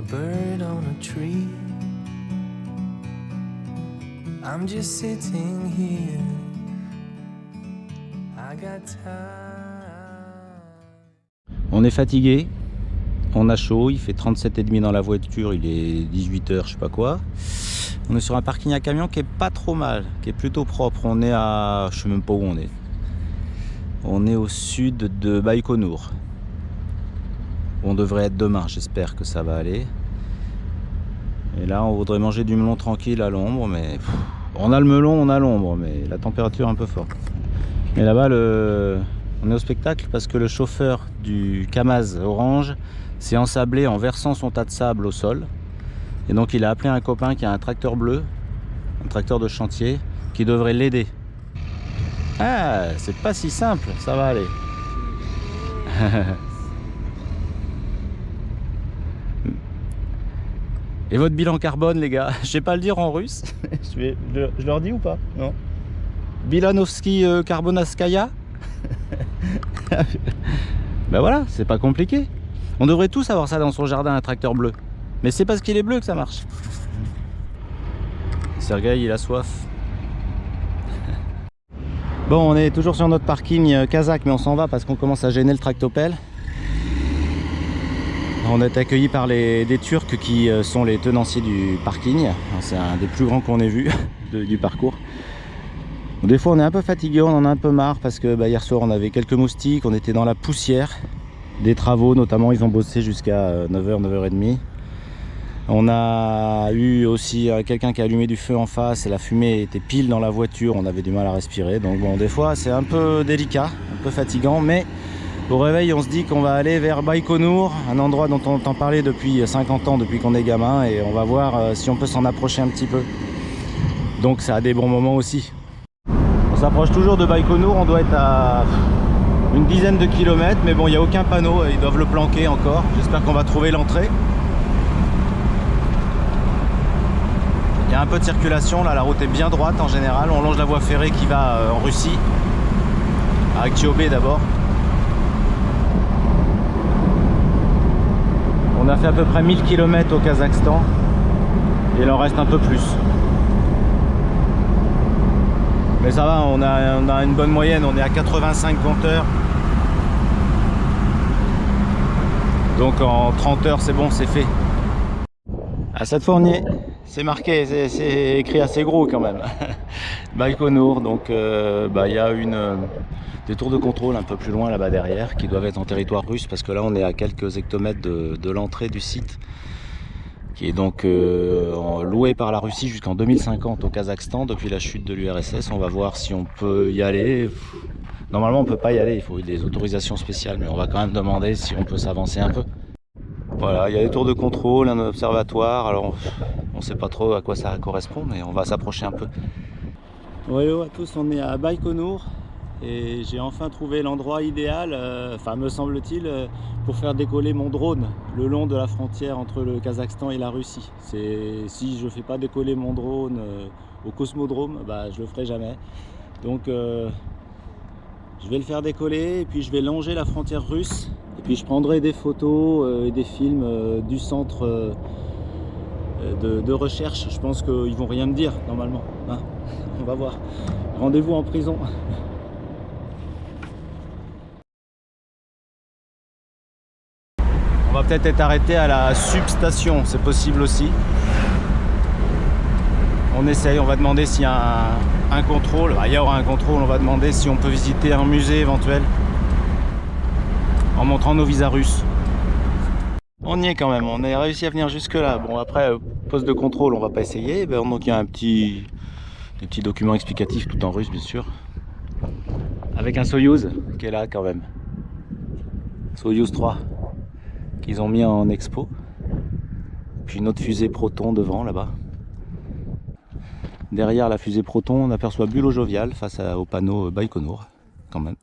a bird on a tree. I'm just sitting here. I got time. On est fatigué, on a chaud, il fait 37,5 dans la voiture, il est 18 h, je sais pas quoi. On est sur un parking à camion qui est pas trop mal, qui est plutôt propre. On est à, je sais même pas où on est. On est au sud de Baïkonour. On devrait être demain, j'espère que ça va aller. Et là, on voudrait manger du melon tranquille à l'ombre, mais on a le melon, on a l'ombre, mais la température est un peu forte. Mais là-bas, on est au spectacle parce que le chauffeur du Kamaz orange s'est ensablé en versant son tas de sable au sol. Et donc, il a appelé un copain qui a un tracteur bleu, un tracteur de chantier, qui devrait l'aider. Ah, c'est pas si simple, ça va aller. Et votre bilan carbone, les gars, je sais pas le dire en russe. Je leur dis ou pas? Non. Bilanovski Karbonaskaya. Ben voilà, c'est pas compliqué. On devrait tous avoir ça dans son jardin, un tracteur bleu. Mais c'est parce qu'il est bleu que ça marche. Sergueï, il a soif. Bon, on est toujours sur notre parking kazakh, mais on s'en va parce qu'on commence à gêner le tractopelle. On est accueillis par des Turcs qui sont les tenanciers du parking. C'est un des plus grands qu'on ait vu du parcours. Des fois on est un peu fatigué, on en a un peu marre parce que hier soir on avait quelques moustiques, on était dans la poussière des travaux, notamment ils ont bossé jusqu'à 9 h, 9 h 30. On a eu aussi quelqu'un qui a allumé du feu en face et la fumée était pile dans la voiture, on avait du mal à respirer. Donc bon, des fois c'est un peu délicat, un peu fatigant, mais au réveil on se dit qu'on va aller vers Baïkonour, un endroit dont on entend parler depuis 50 ans, depuis qu'on est gamin, et on va voir si on peut s'en approcher un petit peu. Donc ça a des bons moments aussi. On s'approche toujours de Baïkonour, on doit être à une dizaine de kilomètres, mais bon, il n'y a aucun panneau, ils doivent le planquer encore. J'espère qu'on va trouver l'entrée. Il y a un peu de circulation, là la route est bien droite en général. On longe la voie ferrée qui va en Russie, à Aktiobé d'abord. On a fait à peu près 1000 km au Kazakhstan, et il en reste un peu plus. Mais ça va, on a une bonne moyenne, on est à 85 compteurs. Donc en 30 heures c'est bon, c'est fait. Ah, cette fois on y est, c'est marqué, c'est écrit assez gros quand même. Baïkonour, donc il y a des tours de contrôle un peu plus loin là-bas derrière qui doivent être en territoire russe parce que là on est à quelques hectomètres de l'entrée du site, qui est donc loué par la Russie jusqu'en 2050 au Kazakhstan depuis la chute de l'URSS. On va voir si on peut y aller. Normalement on peut pas y aller, il faut des autorisations spéciales, mais on va quand même demander si on peut s'avancer un peu. Voilà, il y a des tours de contrôle, un observatoire, alors on sait pas trop à quoi ça correspond, mais on va s'approcher un peu. Hello à tous, on est à Baïkonour et j'ai enfin trouvé l'endroit idéal, enfin me semble-t-il, pour faire décoller mon drone le long de la frontière entre le Kazakhstan et la Russie. Si je fais pas décoller mon drone au cosmodrome, je le ferai jamais. Donc je vais le faire décoller et puis je vais longer la frontière russe et puis je prendrai des photos et des films du centre de recherche. Je pense qu'ils vont rien me dire normalement, hein. On va voir. Rendez-vous en prison. On va peut-être être arrêté à la substation, c'est possible aussi. On essaye, on va demander s'il y a un contrôle. Il y aura un contrôle, on va demander si on peut visiter un musée éventuel en montrant nos visas russes. On y est quand même, on a réussi à venir jusque là. Bon, après, poste de contrôle, on va pas essayer. Donc il y a des petits documents explicatifs tout en russe bien sûr. Avec un Soyouz qui est là quand même. Soyouz 3 qu'ils ont mis en expo. Puis une autre fusée Proton devant là-bas. Derrière la fusée Proton, on aperçoit Bulot Jovial face au panneau Baïkonour, quand même.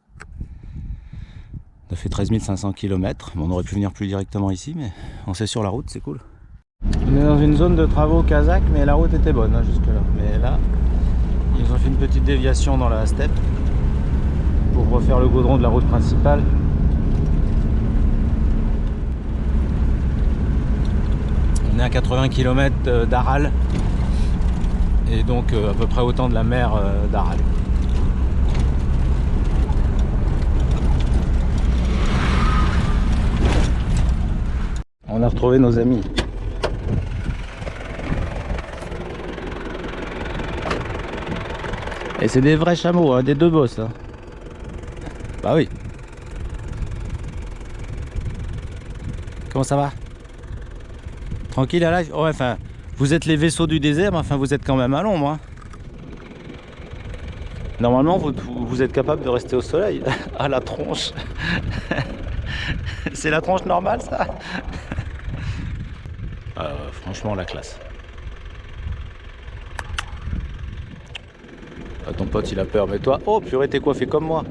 On a fait 13 500 km. Bon, on aurait pu venir plus directement ici, mais on s'est sur la route, c'est cool. On est dans une zone de travaux kazakh, mais la route était bonne jusque là. Mais là, ils ont fait une petite déviation dans la steppe pour refaire le goudron de la route principale. est à 80 km d'Aral. Et donc à peu près autant de la mer d'Aral. On a retrouvé nos amis. Et c'est des vrais chameaux, hein, des deux bosses. Hein. Bah oui. Comment ça va? Tranquille à la... Ouais, enfin, vous êtes les vaisseaux du désert, mais enfin vous êtes quand même à l'ombre. Hein. Normalement, vous êtes capable de rester au soleil. À la tronche. C'est la tronche normale, ça? Franchement, la classe. Ah, ton pote, il a peur, mais toi... Oh, purée, t'es coiffé comme moi.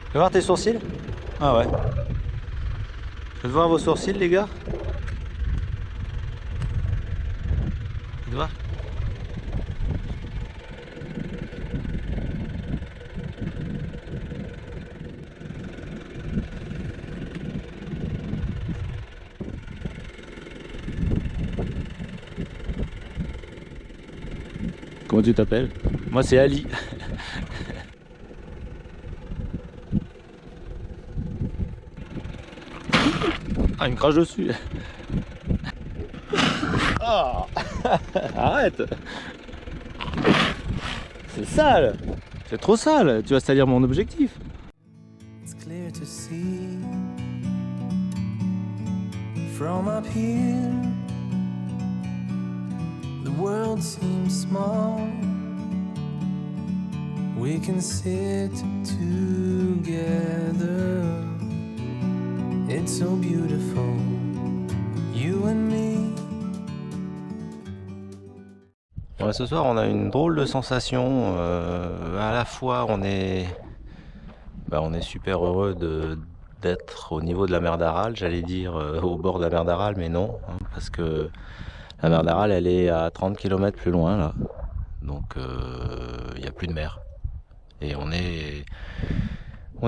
Tu veux voir tes sourcils? Ah ouais. Faites voir vos sourcils, les gars. Faites voir. Comment tu t'appelles? Moi c'est Ali. Ah, il me crache dessus. Oh. Arrête. C'est sale. C'est trop sale. Tu vas salir mon objectif. It's clear to see from up here. The world seems small. We can sit together. It's so beautiful, you and me. Ouais, ce soir, on a une drôle de sensation. À la fois, on est super heureux d'être au niveau de la mer d'Aral, j'allais dire au bord de la mer d'Aral, mais non, hein, parce que la mer d'Aral, elle est à 30 km plus loin, là. Donc, il n'y a plus de mer. Et on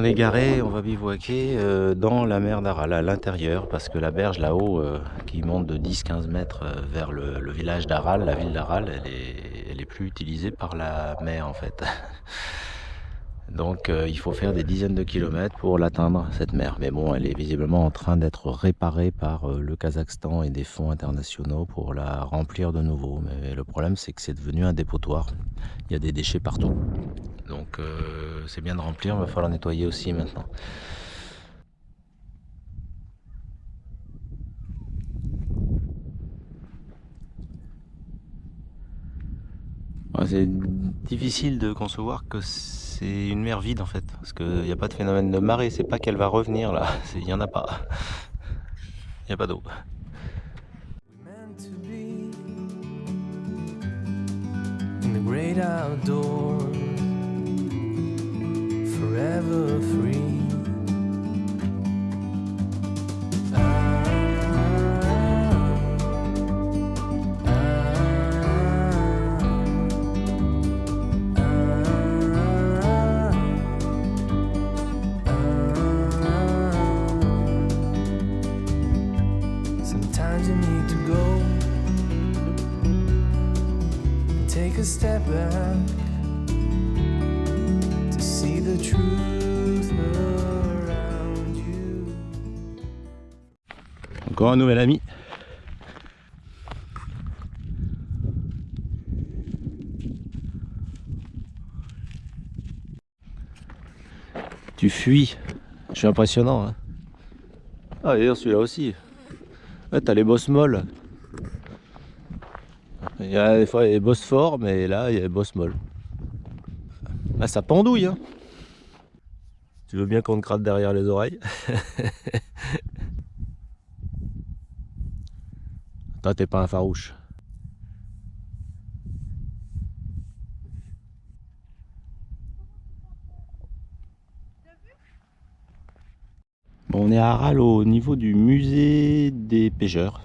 est garé, on va bivouaquer dans la mer d'Aral, à l'intérieur, parce que la berge là-haut, qui monte de 10-15 mètres vers le village d'Aral, la ville d'Aral, elle est plus utilisée par la mer, en fait. Donc il faut faire des dizaines de kilomètres pour l'atteindre, cette mer. Mais bon, elle est visiblement en train d'être réparée par le Kazakhstan et des fonds internationaux pour la remplir de nouveau. Mais le problème, c'est que c'est devenu un dépotoir. Il y a des déchets partout. Donc c'est bien de remplir, il va falloir nettoyer aussi maintenant. C'est difficile de concevoir que c'est une mer vide en fait, parce qu'il n'y a pas de phénomène de marée, c'est pas qu'elle va revenir là, il n'y en a pas. Il n'y a pas d'eau. Meant to be in the great outdoors, forever free. Sometimes you need to go and take a step back to see the truth around you. Encore un nouvel ami. Tu fuis. Je suis impressionnant. Hein. Ah d'ailleurs celui-là aussi. Ouais, t'as les bosses molles. Il y a des fois les bosses forts, mais là il y a les bosses molles. Là ça pendouille. Hein. Tu veux bien qu'on te gratte derrière les oreilles? Toi t'es pas un farouche. Bon, on est à Aral au niveau du musée des pêcheurs.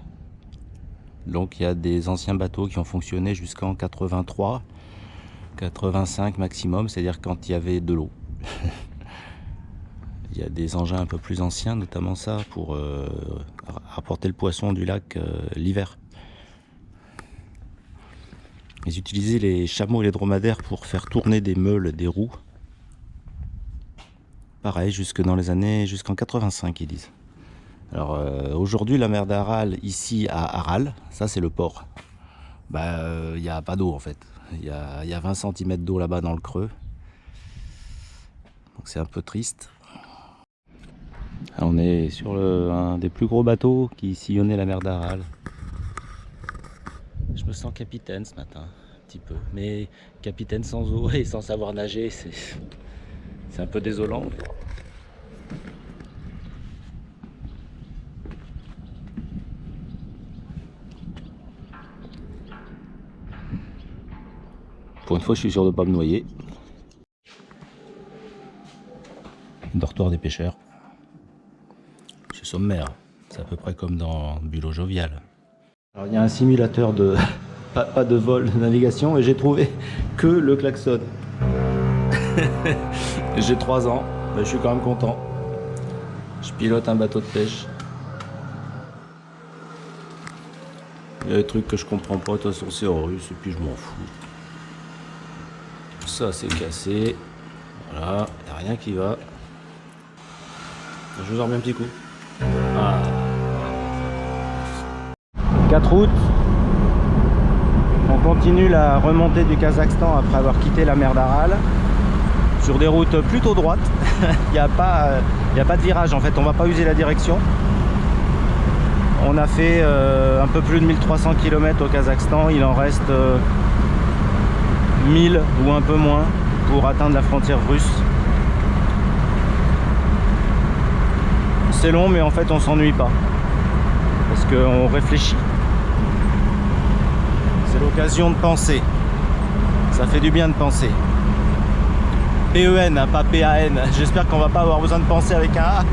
Donc il y a des anciens bateaux qui ont fonctionné jusqu'en 83, 85 maximum, c'est-à-dire quand il y avait de l'eau. Il y a des engins un peu plus anciens, notamment ça pour apporter le poisson du lac l'hiver. Ils utilisaient les chameaux et les dromadaires pour faire tourner des meules, des roues. Pareil, jusqu'en 85, ils disent. Alors aujourd'hui, la mer d'Aral, ici à Aral, ça c'est le port. Il n'y a pas d'eau en fait. Il y a 20 cm d'eau là-bas dans le creux. Donc c'est un peu triste. On est sur un des plus gros bateaux qui sillonnait la mer d'Aral. Je me sens capitaine ce matin, un petit peu. Mais capitaine sans eau et sans savoir nager, c'est un peu désolant. Pour une fois, je suis sûr de ne pas me noyer. Dortoir des pêcheurs. C'est sommaire. C'est à peu près comme dans Bulot Jovial. Alors, il y a un simulateur de... pas de vol, de navigation, et j'ai trouvé que le klaxon. J'ai 3 ans, je suis quand même content. Je pilote un bateau de pêche. Il y a des trucs que je comprends pas, de toute façon c'est en russe, et puis je m'en fous. Ça c'est cassé. Voilà, il n'y a rien qui va. Je vous en remets un petit coup. Ah. 4 août. On continue la remontée du Kazakhstan après avoir quitté la mer d'Aral. Sur des routes plutôt droites. Il n'y a pas de virage en fait, on ne va pas user la direction. On a fait un peu plus de 1300 km au Kazakhstan, il en reste 1000 ou un peu moins pour atteindre la frontière russe. C'est long mais en fait on s'ennuie pas parce qu'on réfléchit. C'est l'occasion de penser, ça fait du bien de penser. P-E-N, hein, pas P-A-N. J'espère qu'on va pas avoir besoin de penser avec un A.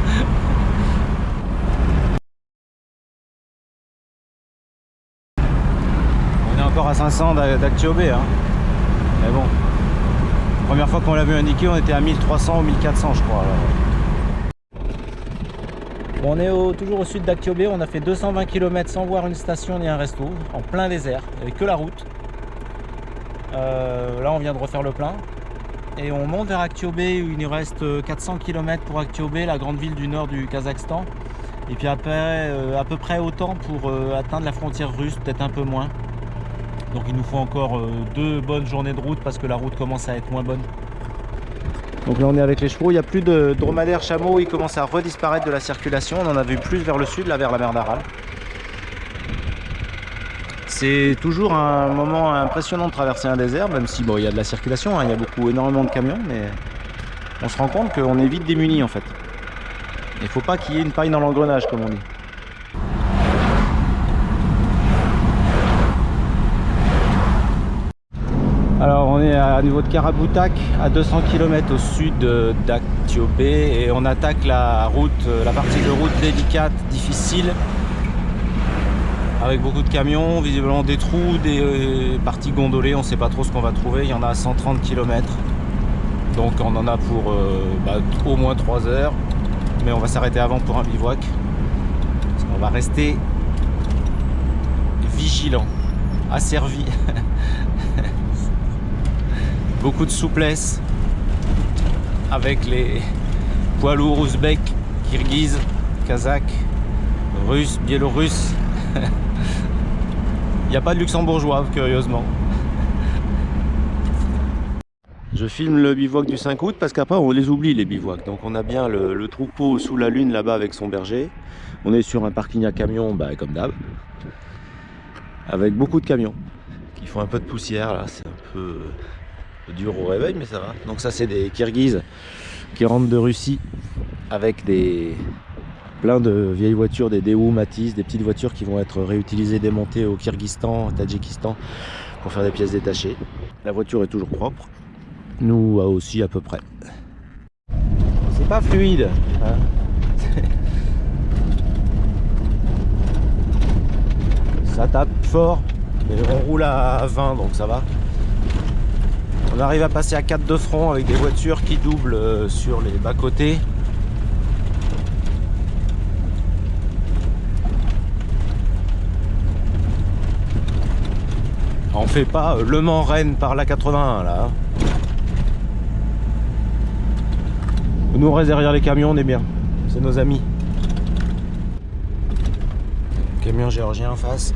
On est encore à 500 d'Aktiobé. Hein. Mais bon, la première fois qu'on l'a vu indiqué, on était à 1300 ou 1400 je crois. Alors. Bon, on est toujours au sud d'Aktiobé. On a fait 220 km sans voir une station ni un resto, en plein désert, avec que la route. Là on vient de refaire le plein. Et on monte vers Aktiobé où il nous reste 400 km pour Aktiobé, la grande ville du nord du Kazakhstan. Et puis après, à peu près autant pour atteindre la frontière russe, peut-être un peu moins. Donc il nous faut encore 2 bonnes journées de route parce que la route commence à être moins bonne. Donc là on est avec les chevaux, il n'y a plus de dromadaires chameaux, ils commencent à redisparaître de la circulation. On en a vu plus vers le sud, là vers la mer d'Aral. C'est toujours un moment impressionnant de traverser un désert, même si bon, il y a de la circulation, hein, il y a énormément de camions, mais on se rend compte qu'on est vite démunis en fait. Il ne faut pas qu'il y ait une paille dans l'engrenage comme on dit. Alors on est à niveau de Karaboutak, à 200 km au sud d'Aktiobé, et on attaque la route, la partie de route délicate, difficile, avec beaucoup de camions, visiblement des trous, des parties gondolées, on ne sait pas trop ce qu'on va trouver. Il y en a à 130 km, donc on en a pour au moins 3 heures, mais on va s'arrêter avant pour un bivouac, parce qu'on va rester vigilant, asservi. Beaucoup de souplesse avec les poids lourds ouzbeks, kirghizes, kazakhs, russes, biélorusses. Il n'y a pas de luxembourgeois, curieusement. Je filme le bivouac du 5 août parce qu'après on les oublie les bivouacs. Donc on a bien le troupeau sous la lune là-bas avec son berger. On est sur un parking à camions, comme d'hab. Avec beaucoup de camions qui font un peu de poussière là, c'est un peu dur au réveil mais ça va. Donc ça c'est des Kirghizes qui rentrent de Russie avec plein de vieilles voitures, des Daewoo, Matiz, des petites voitures qui vont être réutilisées, démontées au Kyrgyzstan, au Tadjikistan pour faire des pièces détachées. La voiture est toujours propre, nous aussi à peu près. C'est pas fluide, hein. Ça tape fort, mais on roule à 20 donc ça va. On arrive à passer à 4 de front avec des voitures qui doublent sur les bas-côtés. On fait pas Le Mans-Rennes par la 81 là. Nous on reste derrière les camions, on est bien. C'est nos amis. Camion géorgien en face.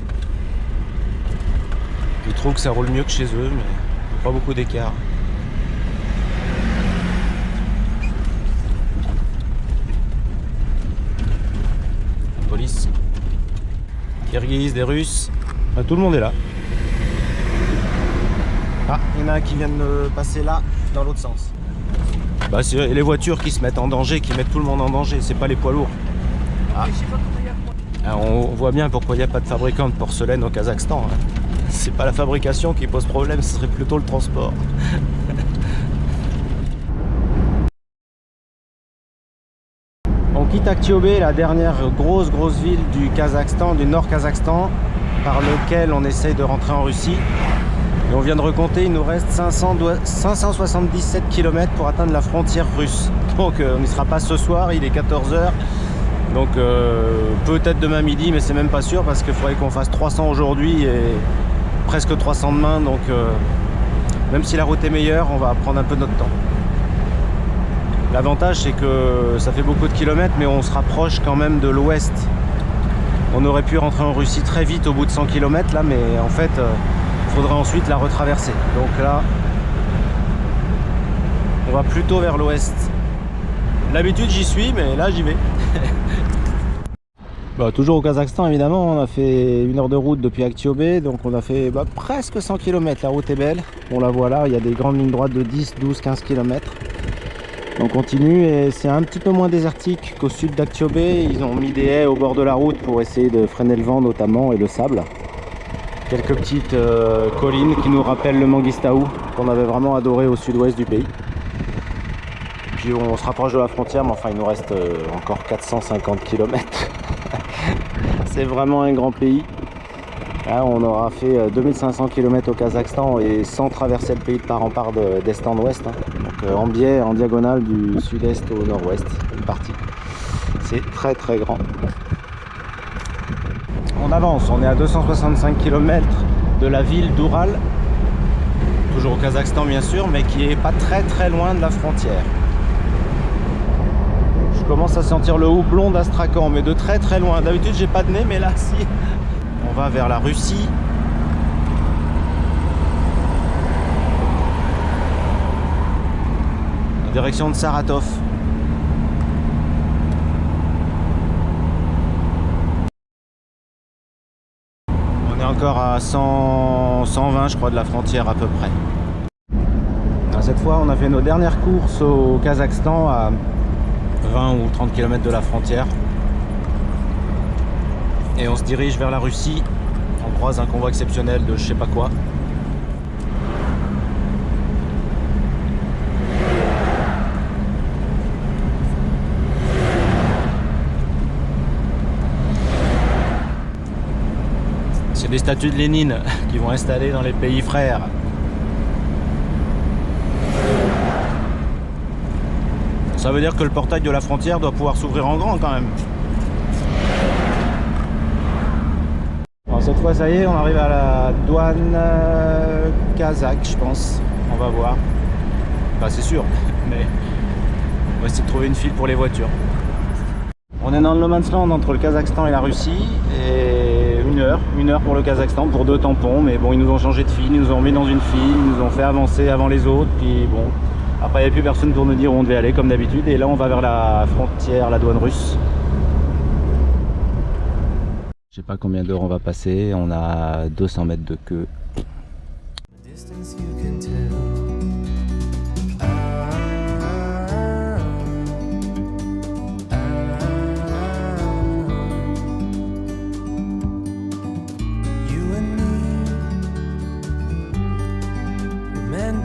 Ils trouvent que ça roule mieux que chez eux, mais pas beaucoup d'écart. Police. Kirghizes, des Russes. Ah, tout le monde est là. Ah, il y en a un qui vient de passer là, dans l'autre sens. Bah, c'est les voitures qui se mettent en danger, qui mettent tout le monde en danger, c'est pas les poids lourds. Ah. Ah, on voit bien pourquoi il n'y a pas de fabricant de porcelaine au Kazakhstan. Hein. C'est pas la fabrication qui pose problème, ce serait plutôt le transport. On quitte Aktiobé, la dernière grosse ville du Kazakhstan, du nord Kazakhstan, par lequel on essaye de rentrer en Russie. Et on vient de recompter, il nous reste 577 km pour atteindre la frontière russe. Donc on n'y sera pas ce soir, il est 14 h. Donc peut-être demain midi, mais c'est même pas sûr parce qu'il faudrait qu'on fasse 300 aujourd'hui et presque 300 demain. Donc même si la route est meilleure, on va prendre un peu notre temps. L'avantage c'est que ça fait beaucoup de kilomètres, mais on se rapproche quand même de l'ouest. On aurait pu rentrer en Russie très vite au bout de 100 km là, mais en fait il faudrait ensuite la retraverser. Donc là on va plutôt vers l'ouest. D'habitude j'y suis, mais là j'y vais. Bah, toujours au Kazakhstan évidemment, on a fait 1 heure de route depuis Aktiobé, donc on a fait presque 100 km, la route est belle. On la voit là, il y a des grandes lignes droites de 10, 12, 15 km. On continue et c'est un petit peu moins désertique qu'au sud d'Aktiobé. Ils ont mis des haies au bord de la route pour essayer de freiner le vent notamment et le sable. Quelques petites collines qui nous rappellent le Mangistau qu'on avait vraiment adoré au sud-ouest du pays. Puis on se rapproche de la frontière, mais enfin il nous reste encore 450 km. C'est vraiment un grand pays. Là, on aura fait 2500 km au Kazakhstan et sans traverser le pays de part en part d'est en ouest. Donc en biais, en diagonale du sud-est au nord-ouest, une partie. C'est très très grand. On avance, on est à 265 km de la ville d'Ural. Toujours au Kazakhstan bien sûr, mais qui est pas très très loin de la frontière. Je commence à sentir le houblon d'Astrakhan, mais de très très loin. D'habitude j'ai pas de nez, mais là si. On va vers la Russie. Direction de Saratov. On est encore à 120 je crois de la frontière à peu près. Cette fois on a fait nos dernières courses au Kazakhstan à 20 ou 30 km de la frontière. Et on se dirige vers la Russie. On croise un convoi exceptionnel de je sais pas quoi. C'est des statues de Lénine qui vont installer dans les pays frères. Ça veut dire que le portail de la frontière doit pouvoir s'ouvrir en grand quand même. Alors cette fois ça y est, on arrive à la douane kazakh je pense. On va voir. Bah c'est sûr, mais on va essayer de trouver une file pour les voitures. On est dans le no man's land entre le Kazakhstan et la Russie et une heure pour le Kazakhstan pour 2 tampons, mais bon ils nous ont changé de file, ils nous ont mis dans une file, ils nous ont fait avancer avant les autres, puis bon après il n'y a plus personne pour nous dire où on devait aller comme d'habitude et là on va vers la frontière, la douane russe. Je sais pas combien d'heures on va passer, on a 200 mètres de queue.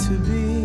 To be